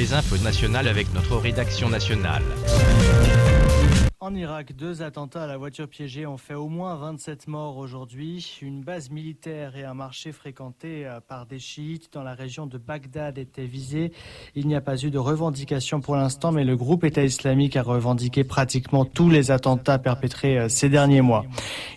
les infos nationales avec notre rédaction nationale. En Irak, 2 attentats à la voiture piégée ont fait au moins 27 morts aujourd'hui. Une base militaire et un marché fréquenté par des chiites dans la région de Bagdad étaient visés. Il n'y a pas eu de revendication pour l'instant, mais le groupe État islamique a revendiqué pratiquement tous les attentats perpétrés ces derniers mois.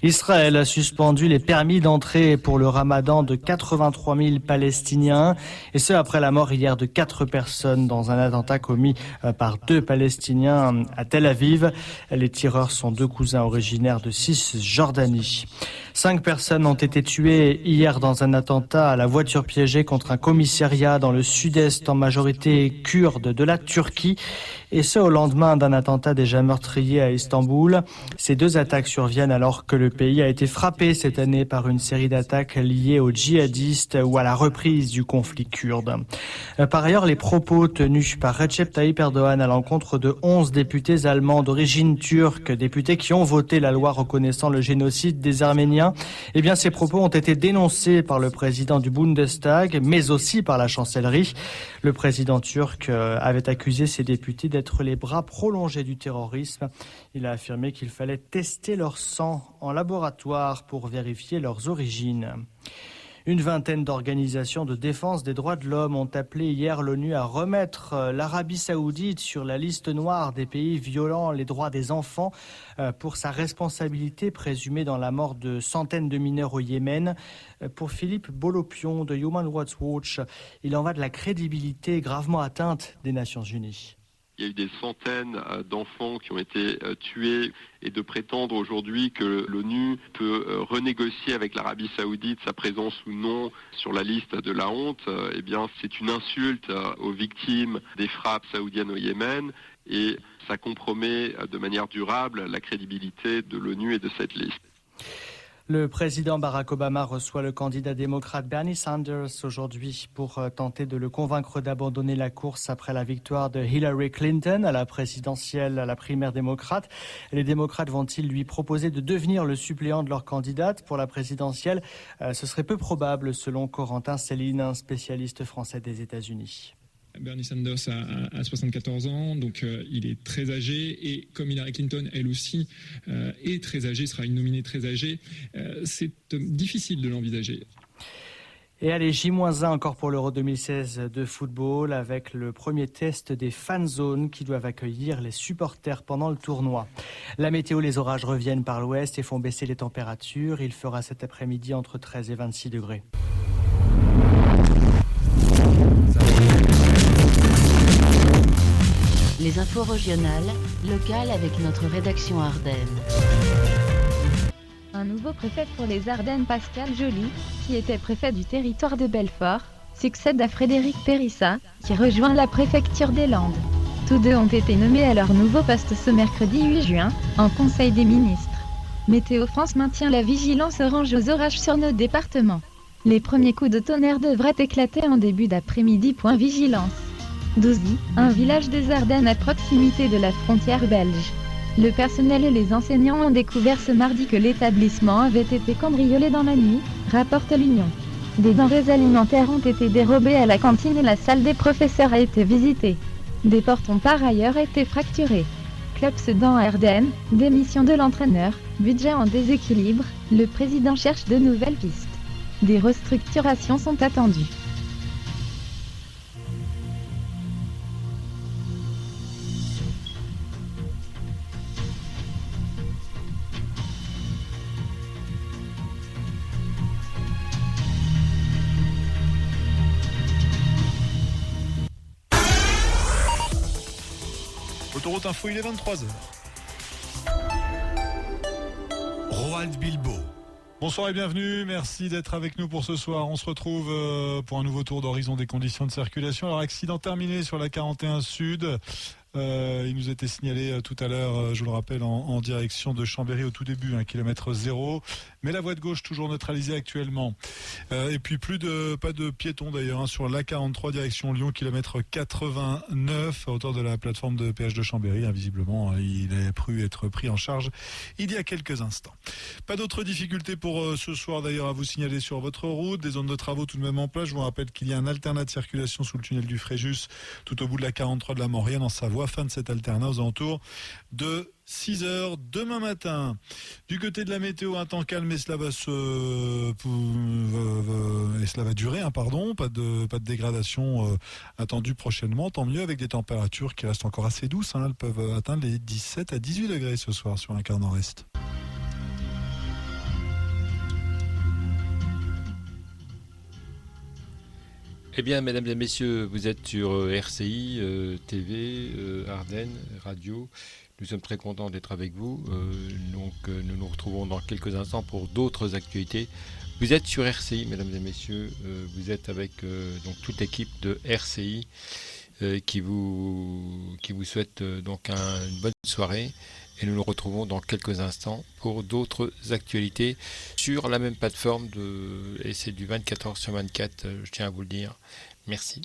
Israël a suspendu les permis d'entrée pour le ramadan de 83 000 Palestiniens, et ce après la mort hier de 4 personnes dans un attentat commis par 2 Palestiniens à Tel Aviv. Les tireurs sont 2 cousins originaires de Cisjordanie. 5 personnes ont été tuées hier dans un attentat à la voiture piégée contre un commissariat dans le sud-est, en majorité kurde, de la Turquie. Et ce, au lendemain d'un attentat déjà meurtrier à Istanbul. Ces 2 attaques surviennent alors que le pays a été frappé cette année par une série d'attaques liées aux djihadistes ou à la reprise du conflit kurde. Par ailleurs, les propos tenus par Recep Tayyip Erdogan à l'encontre de 11 députés allemands d'origine turque, députés qui ont voté la loi reconnaissant le génocide des Arméniens, eh bien, ces propos ont été dénoncés par le président du Bundestag, mais aussi par la chancellerie. Le président turc avait accusé ces députés d'être les bras prolongés du terrorisme. Il a affirmé qu'il fallait tester leur sang en laboratoire pour vérifier leurs origines. Une vingtaine d'organisations de défense des droits de l'homme ont appelé hier l'ONU à remettre l'Arabie Saoudite sur la liste noire des pays violant les droits des enfants pour sa responsabilité présumée dans la mort de centaines de mineurs au Yémen. Pour Philippe Bolopion de Human Rights Watch, il en va de la crédibilité gravement atteinte des Nations Unies. Il y a eu des centaines d'enfants qui ont été tués, et de prétendre aujourd'hui que l'ONU peut renégocier avec l'Arabie Saoudite sa présence ou non sur la liste de la honte, eh bien c'est une insulte aux victimes des frappes saoudiennes au Yémen, et ça compromet de manière durable la crédibilité de l'ONU et de cette liste. Le président Barack Obama reçoit le candidat démocrate Bernie Sanders aujourd'hui pour tenter de le convaincre d'abandonner la course après la victoire de Hillary Clinton à la présidentielle, à la primaire démocrate. Les démocrates vont-ils lui proposer de devenir le suppléant de leur candidate pour la présidentielle ? Ce serait peu probable selon Corentin Céline, un spécialiste français des États-Unis. Bernie Sanders a 74 ans, donc il est très âgé, et comme Hillary Clinton, elle aussi, est très âgée, sera une nominée très âgée, c'est difficile de l'envisager. Et allez, J-1 encore pour l'Euro 2016 de football, avec le premier test des fan zones qui doivent accueillir les supporters pendant le tournoi. La météo, les orages reviennent par l'ouest et font baisser les températures. Il fera cet après-midi entre 13 et 26 degrés. Les infos régionales, locales avec notre rédaction Ardennes. Un nouveau préfet pour les Ardennes, Pascal Joly, qui était préfet du territoire de Belfort, succède à Frédéric Périssa, qui rejoint la préfecture des Landes. Tous 2 ont été nommés à leur nouveau poste ce mercredi 8 juin, en Conseil des ministres. Météo France maintient la vigilance orange aux orages sur nos départements. Les premiers coups de tonnerre devraient éclater en début d'après-midi. Vigilance. Douzy, un village des Ardennes à proximité de la frontière belge. Le personnel et les enseignants ont découvert ce mardi que l'établissement avait été cambriolé dans la nuit, rapporte l'Union. Des denrées alimentaires ont été dérobées à la cantine et la salle des professeurs a été visitée. Des portes ont par ailleurs été fracturées. Club Sedan Ardennes, démission de l'entraîneur, budget en déséquilibre, le président cherche de nouvelles pistes. Des restructurations sont attendues. Autoroute Info, il est 23h. Roald Bilbo. Bonsoir et bienvenue, merci d'être avec nous pour ce soir. On se retrouve pour un nouveau tour d'horizon des conditions de circulation. Alors, accident terminé sur la 41 Sud, Il nous était signalé tout à l'heure, je vous le rappelle, en direction de Chambéry au tout début, kilomètre 0. Mais la voie de gauche toujours neutralisée actuellement. Et puis pas de piétons d'ailleurs sur l'A43 direction Lyon, kilomètre 89 à hauteur de la plateforme de péage de Chambéry. Visiblement, il a pu être pris en charge il y a quelques instants. Pas d'autres difficultés pour ce soir d'ailleurs à vous signaler sur votre route. Des zones de travaux tout de même en place. Je vous rappelle qu'il y a un alternat de circulation sous le tunnel du Fréjus tout au bout de la 43 de la Maurienne en Savoie. Fin de cet alternat aux alentours de 6h demain matin. Du côté de la météo, un temps calme et cela va durer, Pas de dégradation attendue prochainement. Tant mieux avec des températures qui restent encore assez douces. Elles peuvent atteindre les 17 à 18 degrés ce soir sur un quart nord-est. Eh bien, mesdames et messieurs, vous êtes sur RCI, TV, Ardennes, Radio. Nous sommes très contents d'être avec vous. Nous nous retrouvons dans quelques instants pour d'autres actualités. Vous êtes sur RCI, mesdames et messieurs. Vous êtes avec toute l'équipe de RCI qui vous souhaite une bonne soirée. Et nous nous retrouvons dans quelques instants pour d'autres actualités sur la même plateforme et c'est du 24h sur 24, je tiens à vous le dire. Merci.